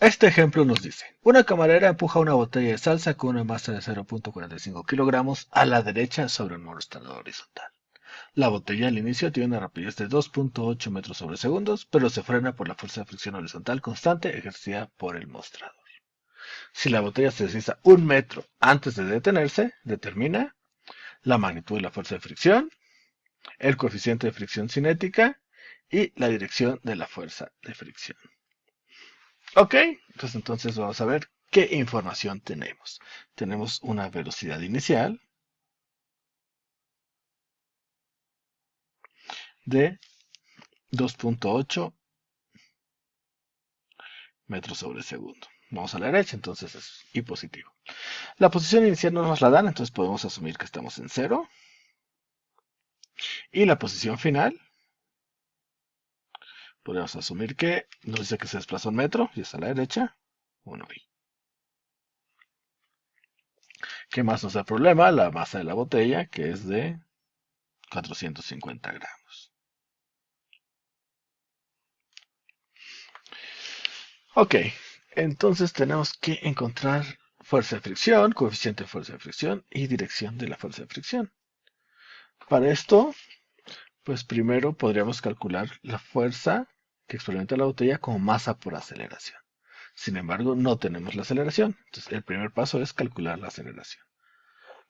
Este ejemplo nos dice, una camarera empuja una botella de salsa con una masa de 0.45 kilogramos a la derecha sobre un mostrador horizontal. La botella al inicio tiene una rapidez de 2.8 metros sobre segundos, pero se frena por la fuerza de fricción horizontal constante ejercida por el mostrador. Si la botella se desliza 1 metro antes de detenerse, determina la magnitud de la fuerza de fricción, el coeficiente de fricción cinética y la dirección de la fuerza de fricción. Ok, pues entonces vamos a ver qué información tenemos. Tenemos una velocidad inicial de 2.8 metros sobre segundo. Vamos a la derecha, entonces es y positivo. La posición inicial no nos la dan, entonces podemos asumir que estamos en cero. Y la posición final, podemos asumir que nos dice que se desplaza 1 metro y es a la derecha, 1i. ¿Qué más nos da problema? La masa de la botella, que es de 450 gramos. Ok, entonces tenemos que encontrar fuerza de fricción, coeficiente de fuerza de fricción y dirección de la fuerza de fricción. Para esto, pues primero podríamos calcular la fuerza que experimenta la botella como masa por aceleración. Sin embargo, no tenemos la aceleración. Entonces, el primer paso es calcular la aceleración.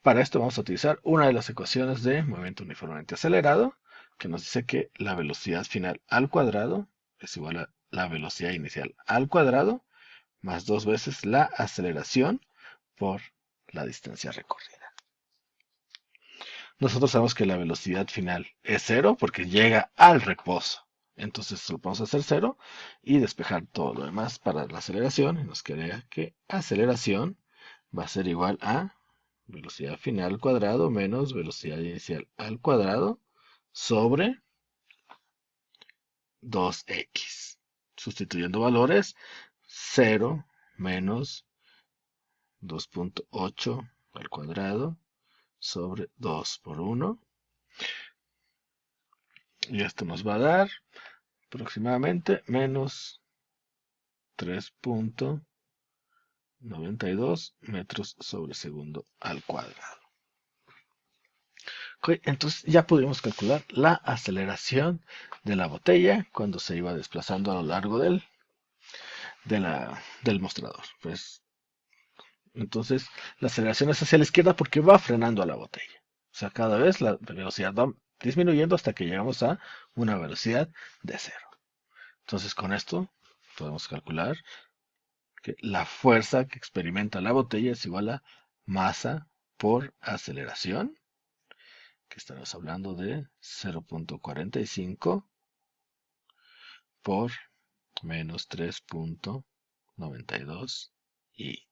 Para esto vamos a utilizar una de las ecuaciones de movimiento uniformemente acelerado, que nos dice que la velocidad final al cuadrado es igual a la velocidad inicial al cuadrado más 2 veces la aceleración por la distancia recorrida. Nosotros sabemos que la velocidad final es cero porque llega al reposo. Entonces lo vamos a hacer cero y despejar todo lo demás para la aceleración. Y nos queda que aceleración va a ser igual a velocidad final al cuadrado menos velocidad inicial al cuadrado sobre 2x. Sustituyendo valores, 0 menos 2.8 al cuadrado sobre 2 por 1. Y esto nos va a dar aproximadamente menos 3.92 metros sobre segundo al cuadrado. Ok, entonces ya pudimos calcular la aceleración de la botella cuando se iba desplazando a lo largo del mostrador. Pues, entonces la aceleración es hacia la izquierda porque va frenando a la botella. O sea, cada vez la velocidad va disminuyendo hasta que llegamos a una velocidad de cero. Entonces con esto podemos calcular que la fuerza que experimenta la botella es igual a masa por aceleración, que estamos hablando de 0.45 por menos 3.92 y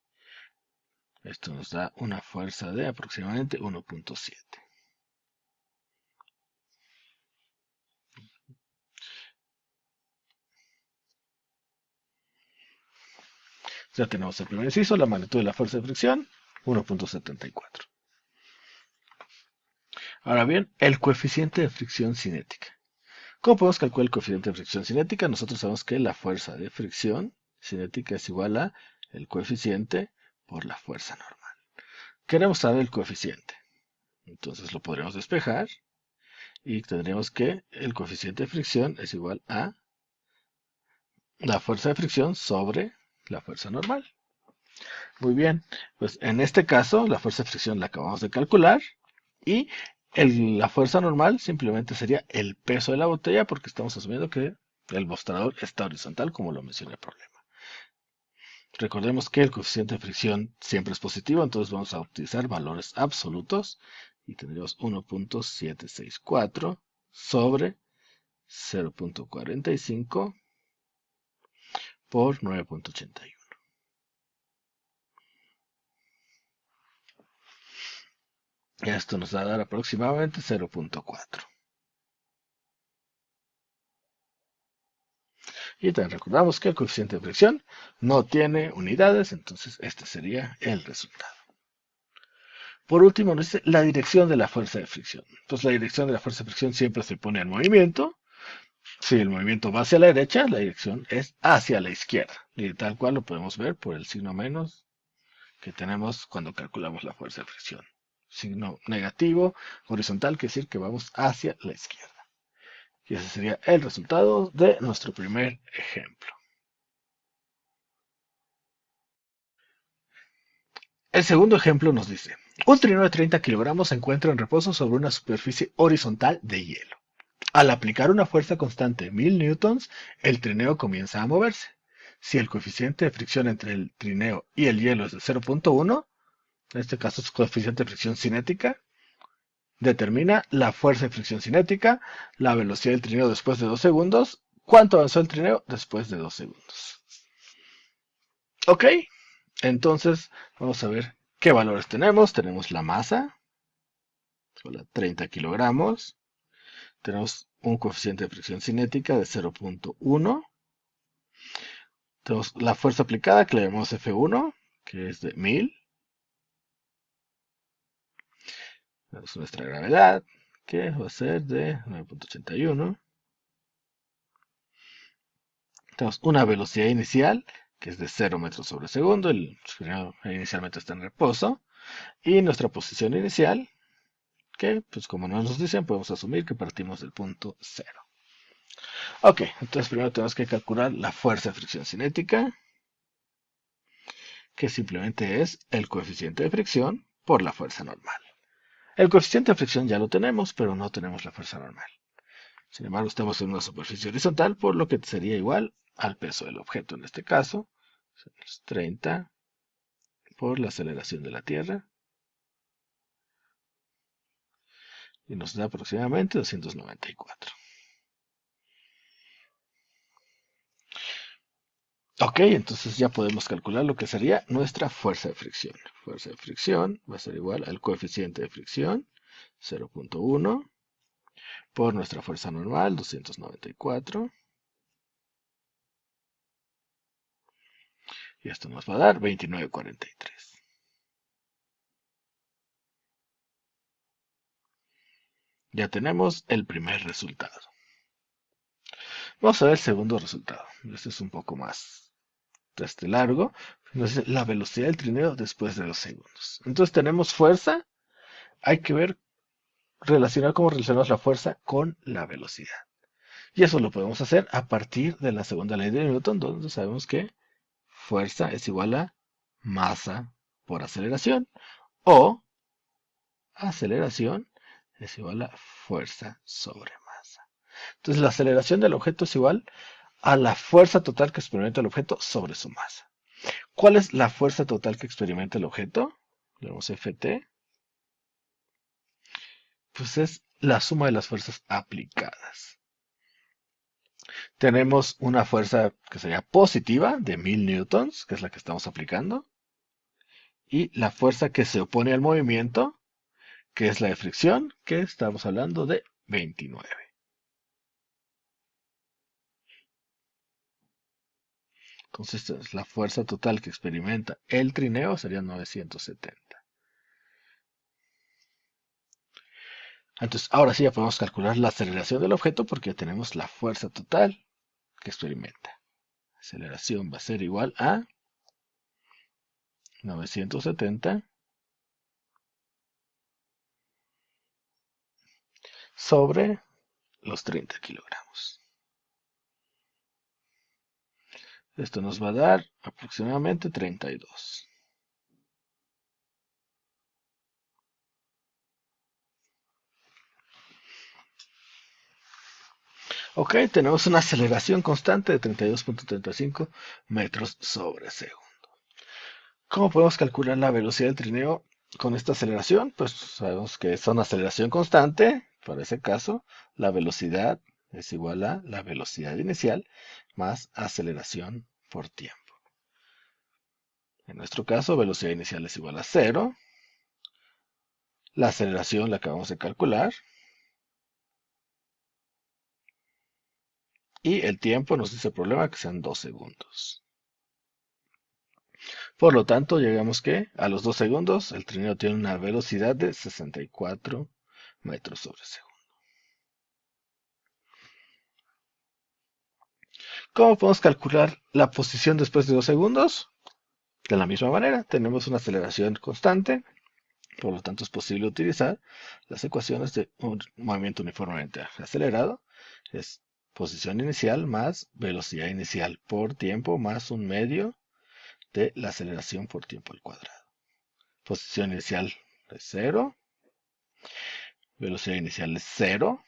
esto nos da una fuerza de aproximadamente 1.7. Ya tenemos el primer inciso, la magnitud de la fuerza de fricción, 1.74. Ahora bien, el coeficiente de fricción cinética. ¿Cómo podemos calcular el coeficiente de fricción cinética? Nosotros sabemos que la fuerza de fricción cinética es igual a el coeficiente por la fuerza normal. Queremos saber el coeficiente. Entonces lo podremos despejar y tendríamos que el coeficiente de fricción es igual a la fuerza de fricción sobre la fuerza normal. Muy bien, pues en este caso la fuerza de fricción la acabamos de calcular y la fuerza normal simplemente sería el peso de la botella porque estamos asumiendo que el mostrador está horizontal como lo mencioné en el problema. Recordemos que el coeficiente de fricción siempre es positivo, entonces vamos a utilizar valores absolutos y tendríamos 1.764 sobre 0.45 por 9.81. Esto nos va a dar aproximadamente 0.4. Y también recordamos que el coeficiente de fricción no tiene unidades, entonces este sería el resultado. Por último, nos dice la dirección de la fuerza de fricción. Entonces la dirección de la fuerza de fricción siempre se pone en movimiento. Si el movimiento va hacia la derecha, la dirección es hacia la izquierda. Y tal cual lo podemos ver por el signo menos que tenemos cuando calculamos la fuerza de fricción. Signo negativo, horizontal, quiere decir que vamos hacia la izquierda. Y ese sería el resultado de nuestro primer ejemplo. El segundo ejemplo nos dice, un trineo de 30 kilogramos se encuentra en reposo sobre una superficie horizontal de hielo. Al aplicar una fuerza constante de 1000 newtons, el trineo comienza a moverse. Si el coeficiente de fricción entre el trineo y el hielo es de 0.1, en este caso es coeficiente de fricción cinética, determina la fuerza de fricción cinética, la velocidad del trineo después de 2 segundos, cuánto avanzó el trineo después de 2 segundos. Ok, entonces vamos a ver qué valores tenemos. Tenemos la masa, 30 kilogramos. Tenemos un coeficiente de fricción cinética de 0.1. Tenemos la fuerza aplicada, que le llamamos F1, que es de 1000. Tenemos nuestra gravedad, que va a ser de 9.81. Tenemos una velocidad inicial, que es de 0 metros sobre segundo. El trineo inicialmente está en reposo. Y nuestra posición inicial, que pues como no nos dicen, podemos asumir que partimos del punto 0. Ok, entonces primero tenemos que calcular la fuerza de fricción cinética, que simplemente es el coeficiente de fricción por la fuerza normal. El coeficiente de fricción ya lo tenemos, pero no tenemos la fuerza normal. Sin embargo, estamos en una superficie horizontal, por lo que sería igual al peso del objeto. En este caso, es 30 por la aceleración de la Tierra, y nos da aproximadamente 294. Ok, entonces ya podemos calcular lo que sería nuestra fuerza de fricción. Fuerza de fricción va a ser igual al coeficiente de fricción, 0.1, por nuestra fuerza normal, 294. Y esto nos va a dar 29,43. Ya tenemos el primer resultado. Vamos a ver el segundo resultado. Este es un poco más largo. Nos dice la velocidad del trineo después de 2 segundos. Entonces tenemos fuerza. Hay que ver, relacionar cómo relacionamos la fuerza con la velocidad. Y eso lo podemos hacer a partir de la segunda ley de Newton, donde sabemos que fuerza es igual a masa por aceleración, o aceleración es igual a fuerza sobre masa. Entonces la aceleración del objeto es igual a la fuerza total que experimenta el objeto sobre su masa. ¿Cuál es la fuerza total que experimenta el objeto? Le damos Ft. Pues es la suma de las fuerzas aplicadas. Tenemos una fuerza que sería positiva de 1000 newtons, que es la que estamos aplicando, y la fuerza que se opone al movimiento, que es la de fricción, que estamos hablando de 29. Entonces, la fuerza total que experimenta el trineo sería 970. Entonces, ahora sí ya podemos calcular la aceleración del objeto porque ya tenemos la fuerza total que experimenta. La aceleración va a ser igual a 970 sobre los 30 kilogramos. Esto nos va a dar aproximadamente 32. Ok, tenemos una aceleración constante de 32,35 metros sobre segundo. ¿Cómo podemos calcular la velocidad del trineo con esta aceleración? Pues sabemos que es una aceleración constante. Para ese caso, la velocidad es igual a la velocidad inicial más aceleración por tiempo. En nuestro caso, velocidad inicial es igual a 0. La aceleración la acabamos de calcular. Y el tiempo nos dice el problema que sean 2 segundos. Por lo tanto, llegamos que a los 2 segundos el trineo tiene una velocidad de 64 metros sobre segundo. ¿Cómo podemos calcular la posición después de 2 segundos? De la misma manera, tenemos una aceleración constante, por lo tanto es posible utilizar las ecuaciones de un movimiento uniformemente acelerado. Es posición inicial más velocidad inicial por tiempo más un medio de la aceleración por tiempo al cuadrado. Posición inicial es 0, velocidad inicial es 0,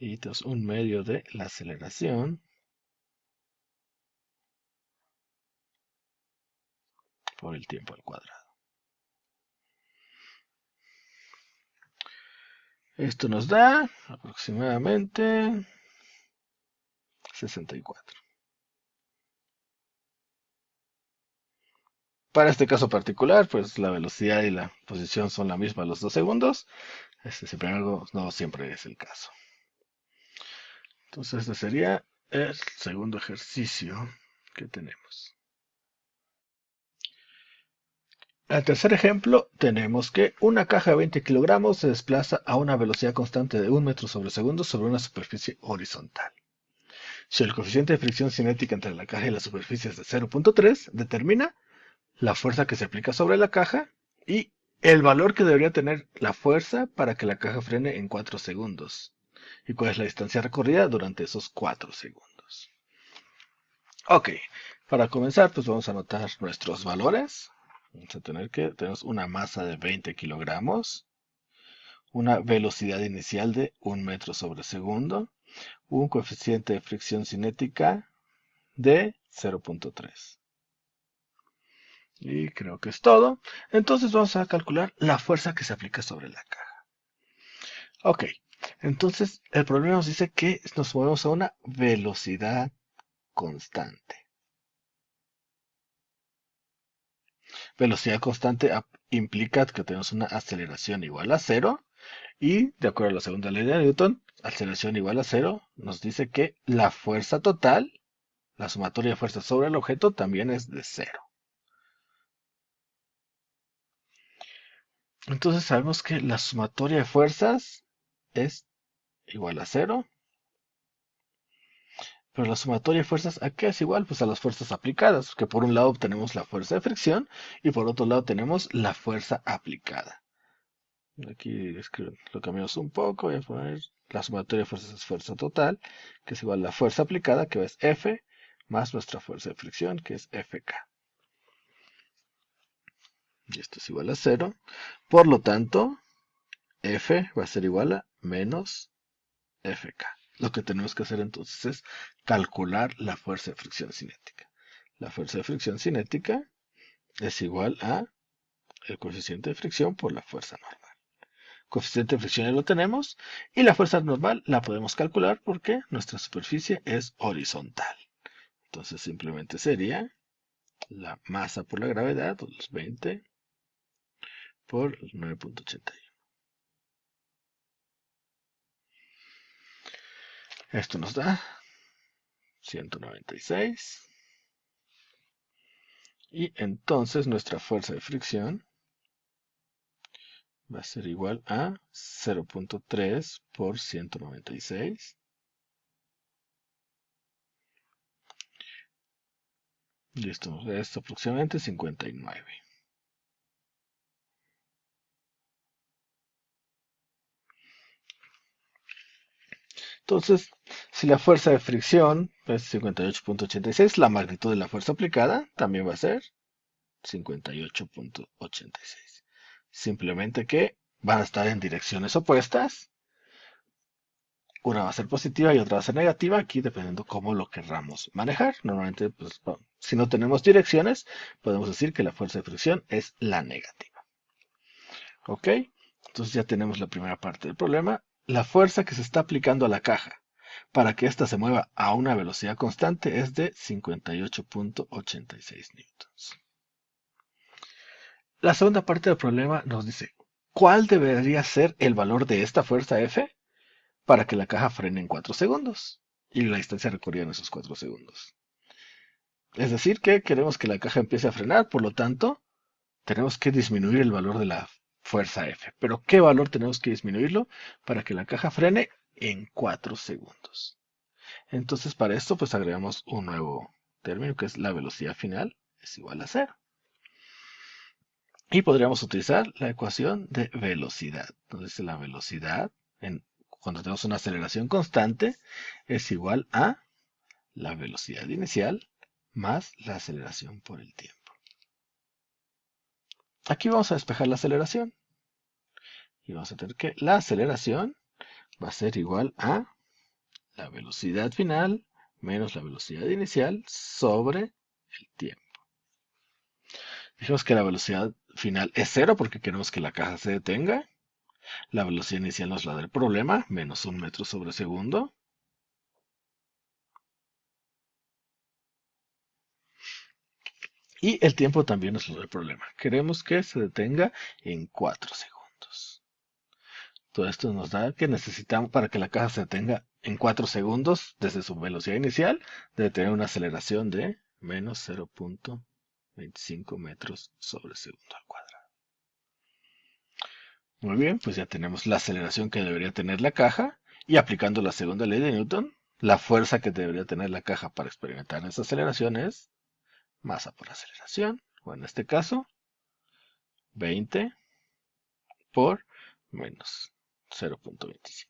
y tenemos un medio de la aceleración por el tiempo al cuadrado. Esto nos da aproximadamente 64. Para este caso particular, pues la velocidad y la posición son la misma a los 2 segundos. Sin embargo, no siempre es el caso. Entonces, este sería el segundo ejercicio que tenemos. En el tercer ejemplo, tenemos que una caja de 20 kilogramos se desplaza a una velocidad constante de 1 metro sobre segundo sobre una superficie horizontal. Si el coeficiente de fricción cinética entre la caja y la superficie es de 0.3, determina la fuerza que se aplica sobre la caja y el valor que debería tener la fuerza para que la caja frene en 4 segundos. ¿Y cuál es la distancia recorrida durante esos 4 segundos? Ok, para comenzar, pues vamos a anotar nuestros valores. Vamos a tener que tenemos una masa de 20 kilogramos, una velocidad inicial de 1 metro sobre segundo, un coeficiente de fricción cinética de 0.3. Y creo que es todo. Entonces vamos a calcular la fuerza que se aplica sobre la caja. Ok, entonces el problema nos dice que nos movemos a una velocidad constante. Velocidad constante implica que tenemos una aceleración igual a 0 y, de acuerdo a la segunda ley de Newton, aceleración igual a 0 nos dice que la fuerza total, la sumatoria de fuerzas sobre el objeto, también es de 0. Entonces sabemos que la sumatoria de fuerzas es igual a 0. Pero la sumatoria de fuerzas, ¿a qué es igual? Pues a las fuerzas aplicadas, que por un lado tenemos la fuerza de fricción y por otro lado tenemos la fuerza aplicada. Aquí lo cambiamos un poco, voy a poner la sumatoria de fuerzas es fuerza total, que es igual a la fuerza aplicada, que es F, más nuestra fuerza de fricción, que es Fk. Y esto es igual a 0. Por lo tanto, F va a ser igual a menos Fk. Lo que tenemos que hacer entonces es calcular la fuerza de fricción cinética. La fuerza de fricción cinética es igual a el coeficiente de fricción por la fuerza normal. Coeficiente de fricción ya lo tenemos y la fuerza normal la podemos calcular porque nuestra superficie es horizontal. Entonces simplemente sería la masa por la gravedad, los 20 por 9.81. Esto nos da 196. Y entonces nuestra fuerza de fricción va a ser igual a 0.3 por 196. Y esto nos da aproximadamente 59. Entonces, si la fuerza de fricción es 58.86, la magnitud de la fuerza aplicada también va a ser 58.86. Simplemente que van a estar en direcciones opuestas. Una va a ser positiva y otra va a ser negativa, aquí dependiendo cómo lo querramos manejar. Normalmente, pues, si no tenemos direcciones, podemos decir que la fuerza de fricción es la negativa. ¿Ok? Entonces ya tenemos la primera parte del problema. La fuerza que se está aplicando a la caja para que ésta se mueva a una velocidad constante es de 58.86 newtons. La segunda parte del problema nos dice, ¿cuál debería ser el valor de esta fuerza F para que la caja frene en 4 segundos? Y la distancia recorrida en esos 4 segundos. Es decir, que queremos que la caja empiece a frenar, por lo tanto, tenemos que disminuir el valor de la fuerza F. Pero ¿qué valor tenemos que disminuirlo para que la caja frene en 4 segundos? Entonces para esto pues agregamos un nuevo término que es la velocidad final es igual a 0. Y podríamos utilizar la ecuación de velocidad. Entonces la velocidad cuando tenemos una aceleración constante es igual a la velocidad inicial más la aceleración por el tiempo. Aquí vamos a despejar la aceleración. Y vamos a tener que la aceleración va a ser igual a la velocidad final menos la velocidad inicial sobre el tiempo. Dijimos que la velocidad final es 0 porque queremos que la caja se detenga. La velocidad inicial nos la da el problema, menos 1 metro sobre segundo. Y el tiempo también nos lo da el problema. Queremos que se detenga en 4 segundos. Todo esto nos da que necesitamos, para que la caja se detenga en 4 segundos desde su velocidad inicial, debe tener una aceleración de menos 0.25 metros sobre segundo al cuadrado. Muy bien, pues ya tenemos la aceleración que debería tener la caja y aplicando la segunda ley de Newton, la fuerza que debería tener la caja para experimentar esa aceleración es masa por aceleración, o en este caso, 20 por menos 0.25.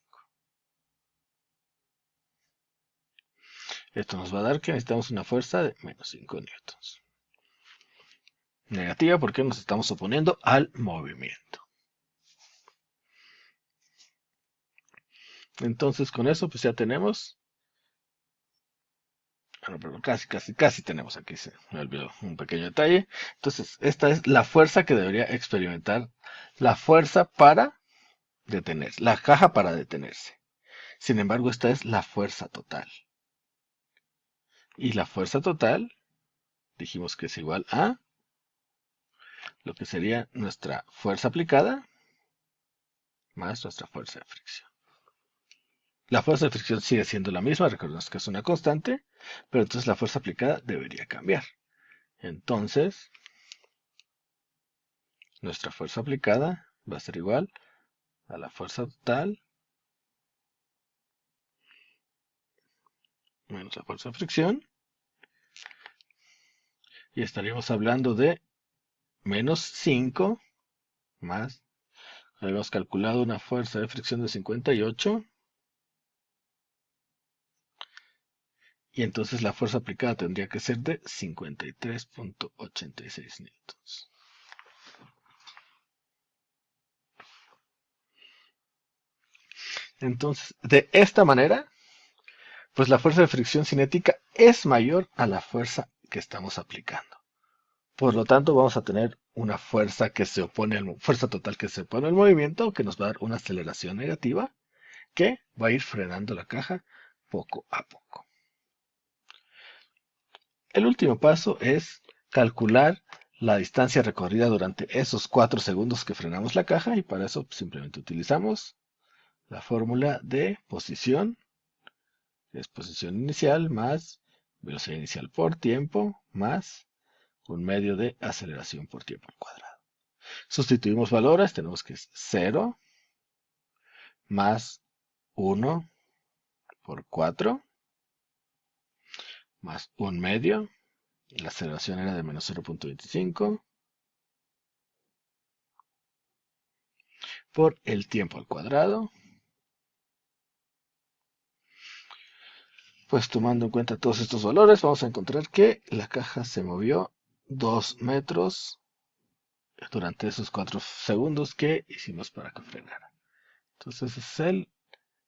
Esto nos va a dar que necesitamos una fuerza de menos 5 newtons. Negativa porque nos estamos oponiendo al movimiento. Entonces con eso pues ya tenemos. Bueno, pero casi tenemos aquí. Se me olvidó un pequeño detalle. Entonces esta es la fuerza que debería experimentar. La fuerza para detenerse. La caja para detenerse. Sin embargo, esta es la fuerza total. Y la fuerza total dijimos que es igual a lo que sería nuestra fuerza aplicada más nuestra fuerza de fricción. La fuerza de fricción sigue siendo la misma, recordemos que es una constante, pero entonces la fuerza aplicada debería cambiar. Entonces, nuestra fuerza aplicada va a ser igual a la fuerza total menos la fuerza de fricción. Y estaríamos hablando de menos 5 más, habíamos calculado una fuerza de fricción de 58. Y entonces la fuerza aplicada tendría que ser de 53.86 newtons. Entonces, de esta manera, pues la fuerza de fricción cinética es mayor a la fuerza que estamos aplicando. Por lo tanto, vamos a tener una fuerza que se opone fuerza total que se opone al movimiento, que nos va a dar una aceleración negativa, que va a ir frenando la caja poco a poco. El último paso es calcular la distancia recorrida durante esos 4 segundos que frenamos la caja y para eso simplemente utilizamos la fórmula de posición, que es posición inicial más velocidad inicial por tiempo más un medio de aceleración por tiempo al cuadrado. Sustituimos valores, tenemos que es 0 más 1 por 4 más un medio, la aceleración era de menos 0.25 por el tiempo al cuadrado. Pues tomando en cuenta todos estos valores, vamos a encontrar que la caja se movió 2 metros durante esos 4 segundos que hicimos para que frenara. Entonces ese es el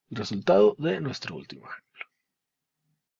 resultado de nuestro último ejemplo.